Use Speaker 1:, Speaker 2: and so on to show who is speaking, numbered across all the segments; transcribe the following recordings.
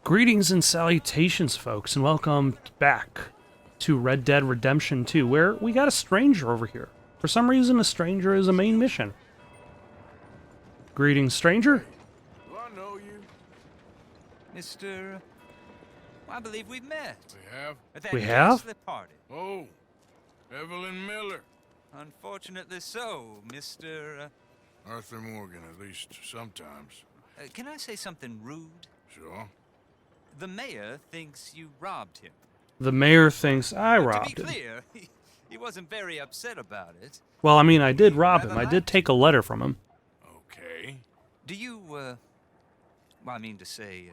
Speaker 1: Greetings and salutations, folks, and welcome back to Red Dead Redemption 2, where we got a stranger over here. For some reason, a stranger is a main mission. Greetings, stranger.
Speaker 2: Do I know you?
Speaker 3: Mr. I believe we've met.
Speaker 2: We have?
Speaker 3: At that
Speaker 1: We have?
Speaker 3: ghastly party.
Speaker 2: Oh, Evelyn Miller.
Speaker 3: Unfortunately so, Mr.
Speaker 2: Arthur Morgan, at least sometimes.
Speaker 3: Can I say something rude?
Speaker 2: Sure.
Speaker 3: The mayor thinks you robbed him.
Speaker 1: The mayor thinks I robbed
Speaker 3: To be
Speaker 1: him.
Speaker 3: clear, he wasn't very upset about it.
Speaker 1: Well, I mean, I did rob him. I did take a letter from him.
Speaker 2: Okay.
Speaker 3: Do you, well, I mean to say,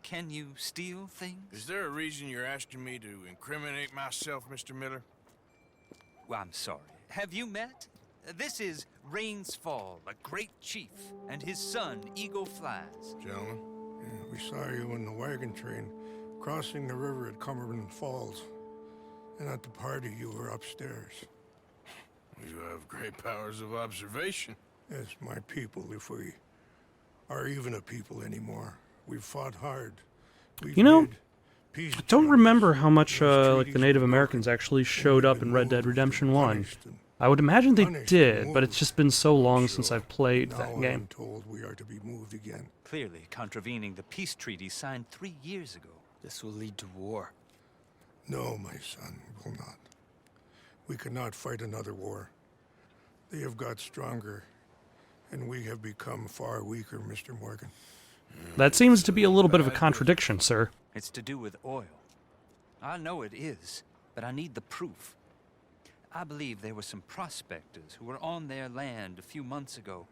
Speaker 3: can you steal things?
Speaker 2: Is there a reason you're asking me to incriminate myself, Mr. Miller?
Speaker 3: Well, I'm sorry. Have you met? This is Rains Fall, a great chief, and his son, Eagle Flies.
Speaker 2: Gentlemen?
Speaker 4: Yeah, we saw you in the wagon train crossing the river at Cumberland Falls. And at the party, you were upstairs.
Speaker 2: You have great powers of observation.
Speaker 4: Yes, my people, if we are even a people anymore. We've fought hard. We've
Speaker 1: You know,
Speaker 4: made peace
Speaker 1: I don't
Speaker 4: treaties.
Speaker 1: remember how much,
Speaker 4: Those
Speaker 1: like, the
Speaker 4: treaties
Speaker 1: Native
Speaker 4: were
Speaker 1: Americans
Speaker 4: broken,
Speaker 1: actually
Speaker 4: and
Speaker 1: showed
Speaker 4: we've
Speaker 1: up
Speaker 4: been
Speaker 1: in Red Dead
Speaker 4: moved,
Speaker 1: Redemption 1.
Speaker 4: punished, and
Speaker 1: I would imagine they
Speaker 4: punished
Speaker 1: did,
Speaker 4: and
Speaker 1: but it's
Speaker 4: moved.
Speaker 1: just been so long since
Speaker 4: Sure.
Speaker 1: I've played
Speaker 4: Now
Speaker 1: that
Speaker 4: I'm
Speaker 1: game.
Speaker 4: told we are to be moved again.
Speaker 3: Clearly contravening the peace treaty signed 3 years ago.
Speaker 5: This will lead to war.
Speaker 4: No, my son, will not. We cannot fight another war. They have got stronger, and we have become far weaker, Mr. Morgan.
Speaker 1: That seems to be a little bit of a contradiction, sir.
Speaker 3: It's to do with oil. I know it is, but I need the proof. I believe there were some prospectors who were on their land a few months ago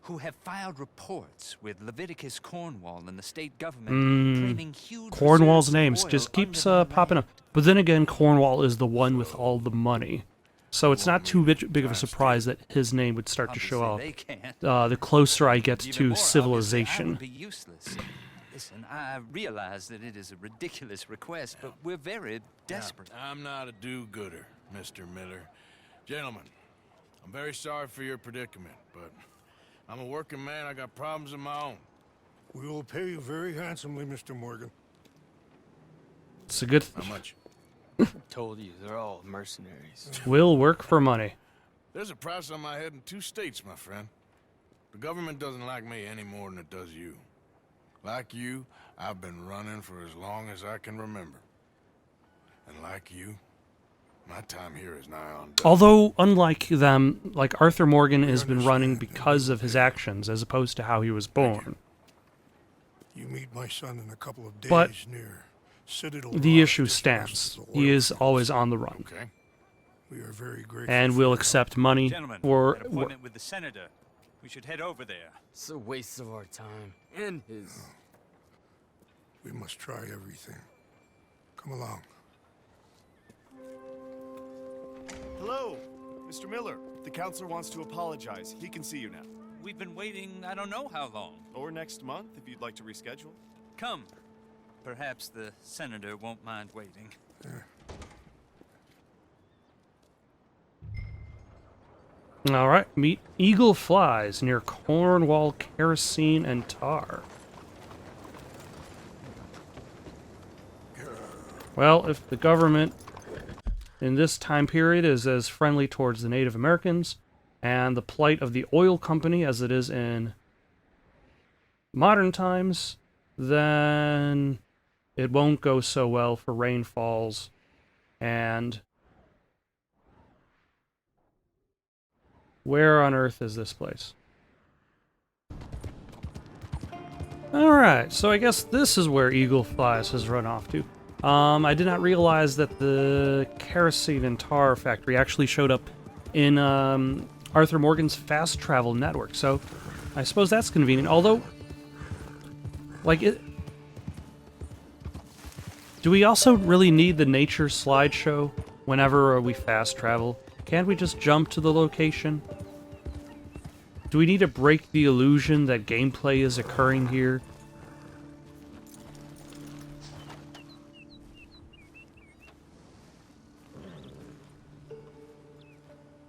Speaker 3: who have filed reports with Leviticus Cornwall and the state government claiming huge
Speaker 1: Cornwall's
Speaker 3: reserves of
Speaker 1: names
Speaker 3: oil
Speaker 1: just keeps
Speaker 3: under their
Speaker 1: popping
Speaker 3: land.
Speaker 1: up. But then again, Cornwall is the one with all the money. So it's not too big of a surprise that his name would start to show up
Speaker 3: Obviously they can't.
Speaker 1: the closer I get
Speaker 3: Even
Speaker 1: to
Speaker 3: more obviously, I
Speaker 1: civilization.
Speaker 3: would be useless. Listen, I realize that it is a ridiculous request, but we're very desperate.
Speaker 2: I'm not a do-gooder, Mr. Miller. Gentlemen, I'm very sorry for your predicament, but I'm a working man. I got problems of my own.
Speaker 4: We will pay you very handsomely, Mr. Morgan.
Speaker 1: It's a good
Speaker 2: How much?
Speaker 5: Told you, they're all mercenaries.
Speaker 1: will work for money.
Speaker 2: There's a price on my head in 2 states, my friend. The government doesn't like me any more than it does you. Like you, I've been running for as long as I can remember. And like you, my time here is nigh on done.
Speaker 1: Although, unlike them, like Arthur Morgan has been running because of his actions as opposed to how he was born.
Speaker 4: You meet my son in a couple of days
Speaker 1: But
Speaker 4: near Citadel
Speaker 1: The
Speaker 4: Rock,
Speaker 1: issue
Speaker 4: just
Speaker 1: stands.
Speaker 4: west of the
Speaker 1: He
Speaker 4: oil
Speaker 1: is
Speaker 4: fields.
Speaker 1: always on the run.
Speaker 2: Okay.
Speaker 4: We are very grateful.
Speaker 1: And
Speaker 4: for
Speaker 1: will
Speaker 4: your
Speaker 1: accept money
Speaker 3: Gentlemen,
Speaker 1: for
Speaker 3: an appointment with the senator. We should head over there.
Speaker 5: It's a waste of our time. And his.
Speaker 4: help. We must try everything. Come along.
Speaker 6: Hello, Mr. Miller. The counselor wants to apologize. He can see you now.
Speaker 3: We've been waiting I don't know how long.
Speaker 6: Or next month, if you'd like to reschedule.
Speaker 3: Come. Perhaps the senator won't mind waiting.
Speaker 1: Alright, meet Eagle Flies near Cornwall, Kerosene, and Tar. Well, if the government in this time period is as friendly towards the Native Americans and the plight of the oil company as it is in modern times, then it won't go so well for rainfalls and... Where on earth is this place? Alright, so I guess this is where Eagle Flies has run off to. I did not realize that the kerosene and tar factory actually showed up in Arthur Morgan's fast travel network, so I suppose that's convenient. Although, like, do we also really need the nature slideshow whenever we fast travel? Can't we just jump to the location? Do we need to break the illusion that gameplay is occurring here?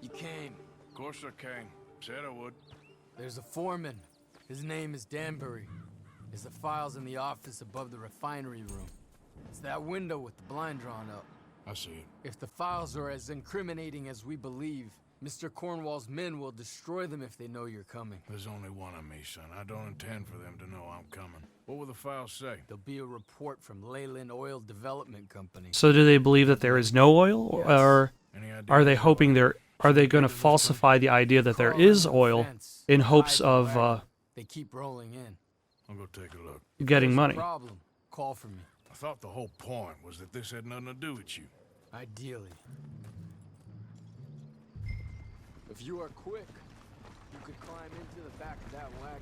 Speaker 5: You came.
Speaker 2: Of course I came. Said I would.
Speaker 5: There's a foreman. His name is Danbury. is the files in the office above the refinery room. It's that window with the blind drawn up.
Speaker 2: I see it.
Speaker 5: If the files are as incriminating as we believe, Mr. Cornwall's men will destroy them if they know you're coming.
Speaker 2: There's only one of me, son. I don't intend for them to know I'm coming. What will the files say?
Speaker 5: There'll be a report from Leyland Oil Development Company.
Speaker 1: So do they believe that there is no oil, or
Speaker 2: Any idea?
Speaker 1: are they hoping are they going to falsify the idea that there is oil in hopes of
Speaker 5: They keep rolling in.
Speaker 2: I'll go take a look.
Speaker 1: getting
Speaker 5: There's a
Speaker 1: money?
Speaker 5: problem. Call for me.
Speaker 2: I thought the whole point was that this had nothing to do with you.
Speaker 5: Ideally. If you are quick, you could climb into the back of that wagon.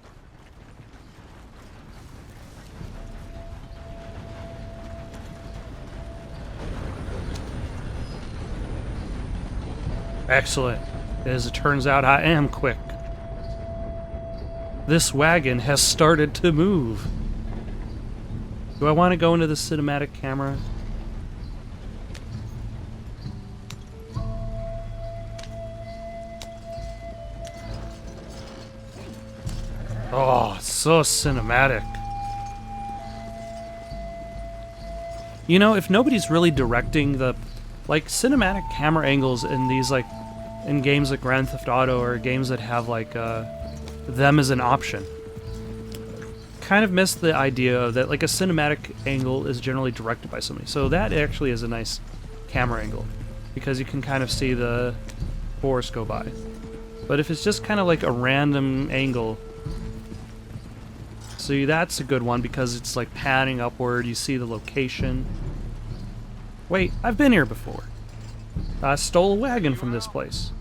Speaker 1: Excellent. As it turns out, I am quick. This wagon has started to move. Do I want to go into the cinematic camera? Oh, it's so cinematic. You know, if nobody's really directing the, like, cinematic camera angles in these, like, in games like Grand Theft Auto or games that have, like, them as an option, kind of miss the idea of that, like, a cinematic angle is generally directed by somebody. So that actually is a nice camera angle, because you can kind of see the forest go by. But if it's just kind of like a random angle, see, that's a good one because it's like panning upward, you see the location. Wait, I've been here before. I stole a wagon from this place.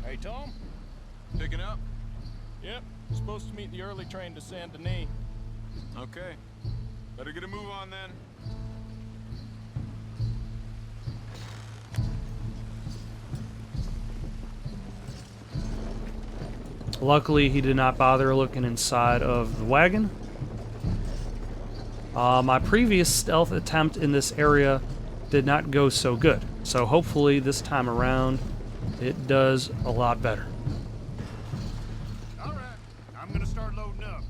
Speaker 7: Hey, Tom? Picking up? Yep. Supposed to meet the early train to Saint Denis. Okay. Better get a move on then.
Speaker 1: Luckily, he did not bother looking inside of the wagon. My previous stealth attempt in this area did not go so good. So hopefully this time around, it does a lot better.
Speaker 2: All right, I'm gonna start loading up.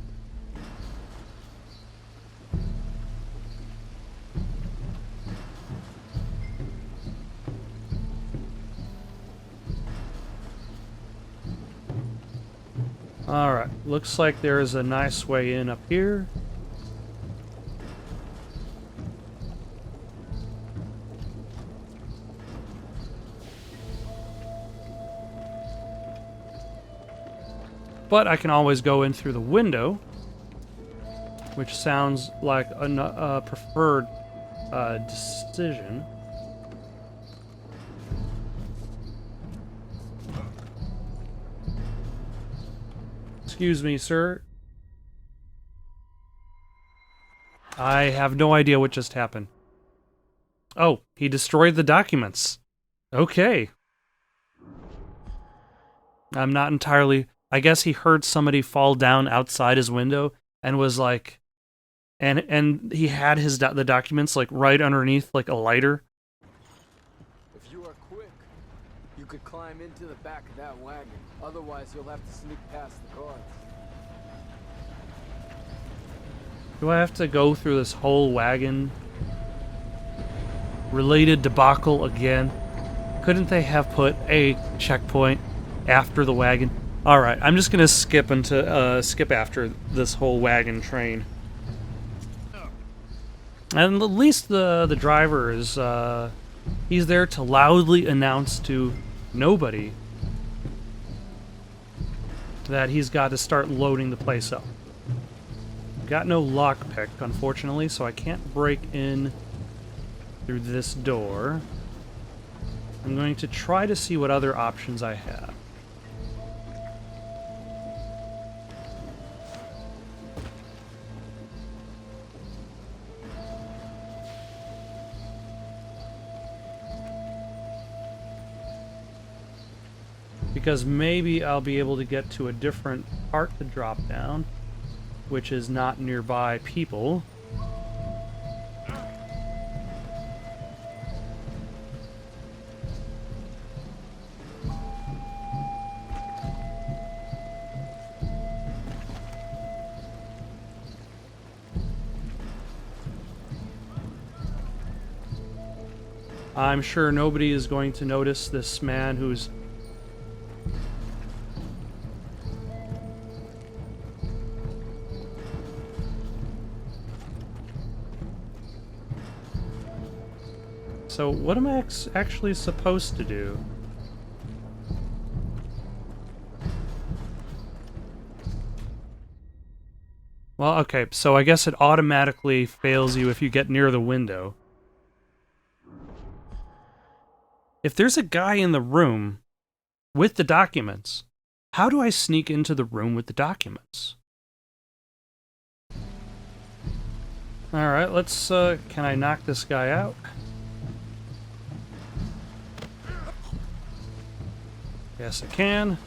Speaker 1: Alright, looks like there is a nice way in up here. But I can always go in through the window, which sounds like a preferred decision. Excuse me, sir. I have no idea what just happened. Oh, he destroyed the documents. Okay. I'm not entirely... I guess he heard somebody fall down outside his window and was like... And he had the documents like right underneath like a lighter.
Speaker 5: If you are quick, you could climb into the back of that wagon. Otherwise, you'll have to sneak past the guards.
Speaker 1: Do I have to go through this whole wagon related debacle again? Couldn't they have put a checkpoint after the wagon? All right, I'm just gonna skip after this whole wagon train. And at least the driver is he's there to loudly announce to nobody that he's got to start loading the place up. Got no lockpick, unfortunately, so I can't break in through this door. I'm going to try to see what other options I have. Because maybe I'll be able to get to a different part to drop down, which is not nearby people. I'm sure nobody is going to notice this man who's... So, what am I actually supposed to do? Well, okay, so I guess it automatically fails you if you get near the window. If there's a guy in the room with the documents, how do I sneak into the room with the documents? Alright, let's, can I knock this guy out? Yes, I can.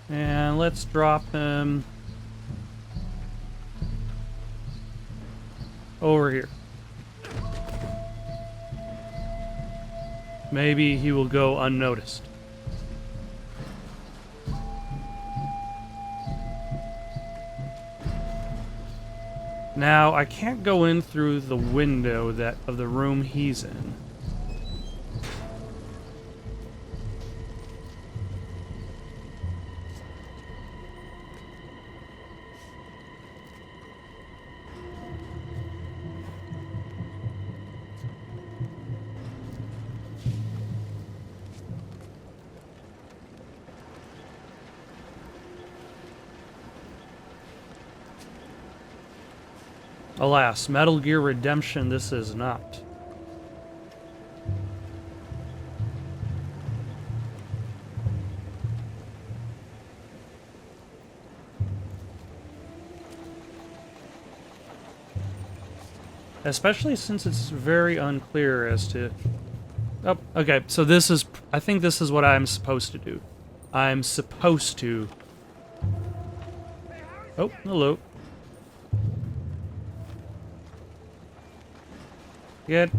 Speaker 1: And let's drop him over here. Maybe he will go unnoticed. Now, I can't go in through the window of the room he's in. Alas, Metal Gear Redemption, this is not. Especially since it's very unclear as to... Oh, okay, so this is... I think this is what I'm supposed to do. I'm supposed to... Oh, hello. Get...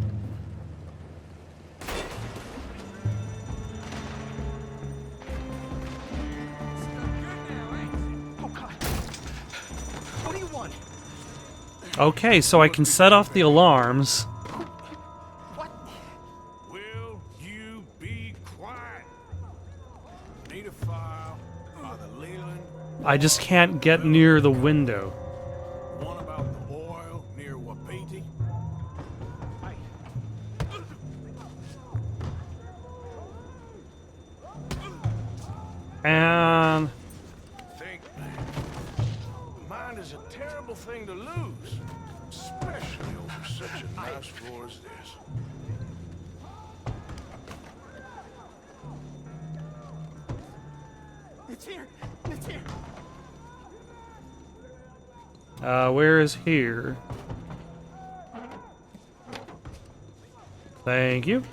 Speaker 1: Okay, so I can set off the alarms.
Speaker 2: Will you be quiet? Need a file by the Leland.
Speaker 1: I just can't get near the window.
Speaker 2: One about the oil near Wapiti.
Speaker 1: And...
Speaker 2: Think, mind is a terrible thing to lose, especially over such a nice floor as this.
Speaker 6: It's here! It's here!
Speaker 1: where is here? Thank you.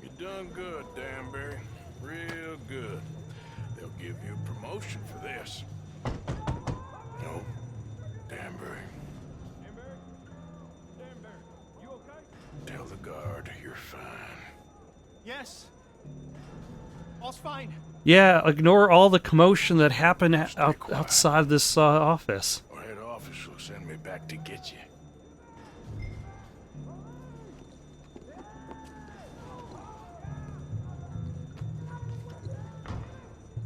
Speaker 2: You done good, Danbury. Real good. They'll give you a promotion for this. No, Danbury.
Speaker 6: Danbury, you okay?
Speaker 2: Tell the guard you're fine.
Speaker 6: Yes. All's fine.
Speaker 1: Yeah, ignore all the commotion that happened outside this office.
Speaker 2: Or head office will send me back to get you.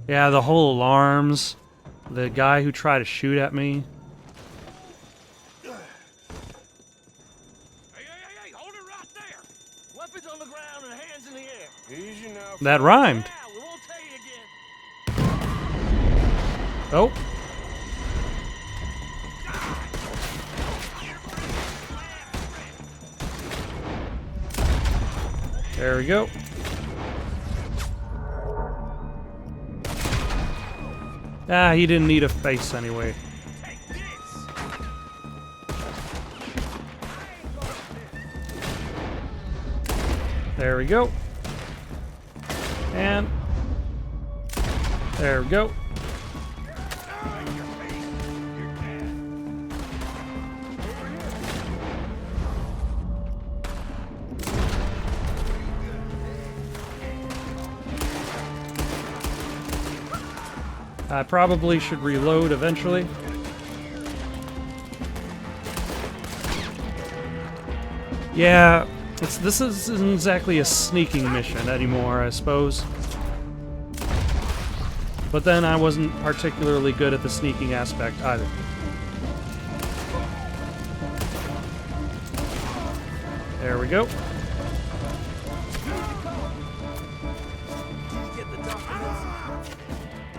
Speaker 1: Yeah, the whole alarms. The guy who tried to shoot at me.
Speaker 2: Hey, hold it right there! Weapons on the ground and hands in the air. Easy now.
Speaker 1: That rhymed.
Speaker 2: Yeah, we won't tell you again.
Speaker 1: Oh. There we go. Ah, he didn't need a face anyway. There we go. And there we go. I probably should reload eventually. Yeah, this isn't exactly a sneaking mission anymore, I suppose. But then I wasn't particularly good at the sneaking aspect either. There we go.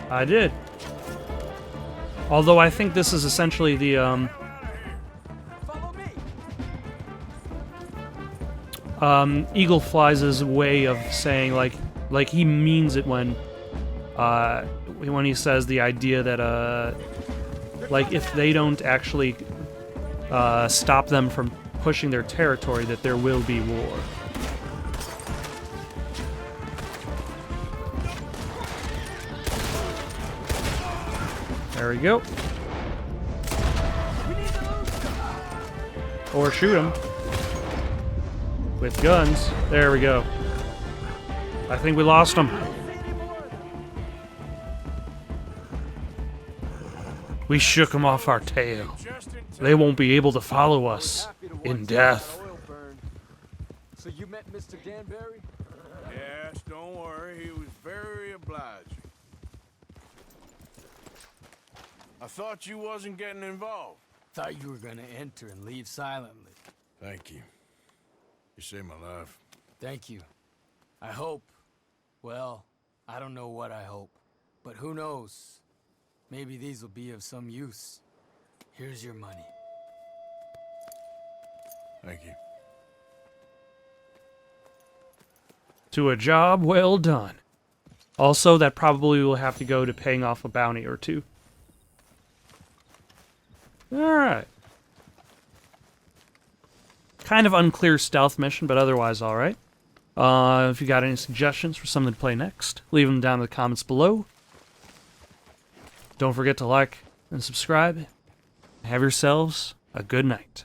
Speaker 1: I did. Although I think this is essentially the Eagle Flies' way of saying like he means it when he says the idea that like if they don't actually stop them from pushing their territory, that there will be war. There we go. Or shoot them with guns. There we go. I think we lost them. We shook them off our tail. They won't be able to follow us in death.
Speaker 5: So you met Mr. Danbury?
Speaker 2: Yes, don't worry. He was very obliging. I thought you wasn't getting involved.
Speaker 5: Thought you were gonna enter and leave silently.
Speaker 2: Thank you. You saved my life.
Speaker 5: Thank you. I hope. Well, I don't know what I hope. But who knows? Maybe these will be of some use. Here's your money.
Speaker 2: Thank you.
Speaker 1: To a job well done. Also, that probably will have to go to paying off a bounty or two. Alright. Kind of unclear stealth mission, but otherwise alright. If you got any suggestions for something to play next, leave them down in the comments below. Don't forget to like and subscribe. Have yourselves a good night.